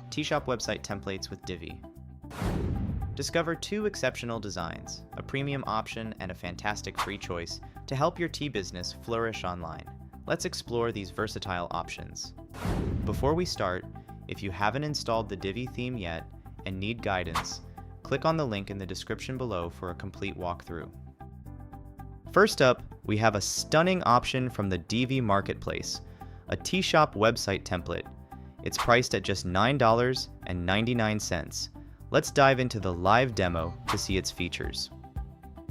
Tea Shop Website Templates with Divi. Discover 2 exceptional designs, a premium option and a fantastic free choice to help your tea business flourish online. Let's explore these versatile options. Before we start, if you haven't installed the Divi theme yet and need guidance, click on the link in the description below for a complete walkthrough. First up, we have a stunning option from the Divi Marketplace, a tea shop website template. It's priced at just $9.99. Let's dive into the live demo to see its features.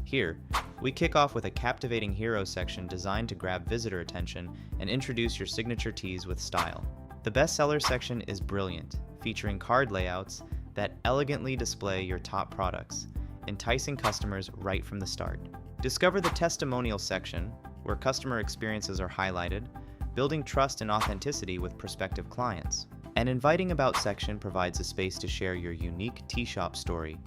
Here, we kick off with a captivating hero section designed to grab visitor attention and introduce your signature teas with style. The bestseller section is brilliant, featuring card layouts that elegantly display your top products, enticing customers right from the start. Discover the testimonial section, where customer experiences are highlighted, building trust and authenticity with prospective clients. An inviting about section provides a space to share your unique tea shop story,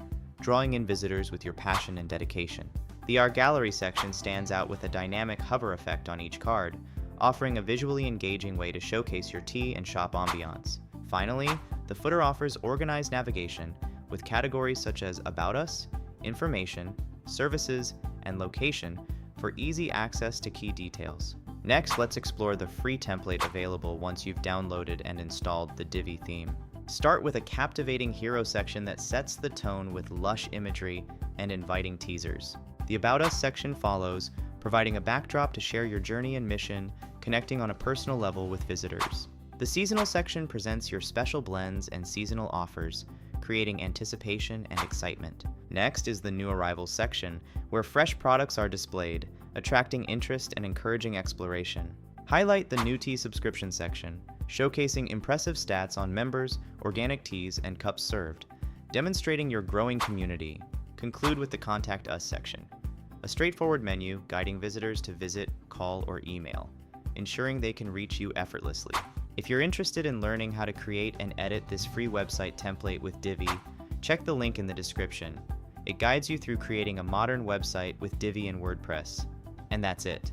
drawing in visitors with your passion and dedication. The Our Gallery section stands out with a dynamic hover effect on each card, offering a visually engaging way to showcase your tea and shop ambiance. Finally, the footer offers organized navigation with categories such as About Us, Information, Services, and Location for easy access to key details. Next, let's explore the free template available once you've downloaded and installed the Divi theme. Start with a captivating hero section that sets the tone with lush imagery and inviting teasers. The About Us section follows, providing a backdrop to share your journey and mission, connecting on a personal level with visitors. The seasonal section presents your special blends and seasonal offers, creating anticipation and excitement. Next is the New Arrivals section, where fresh products are displayed, attracting interest and encouraging exploration. Highlight the New Tea subscription section, showcasing impressive stats on members, organic teas, and cups served, demonstrating your growing community. Conclude with the Contact Us section, a straightforward menu guiding visitors to visit, call, or email, ensuring they can reach you effortlessly. If you're interested in learning how to create and edit this free website template with Divi, check the link in the description. It guides you through creating a modern website with Divi and WordPress. And that's it.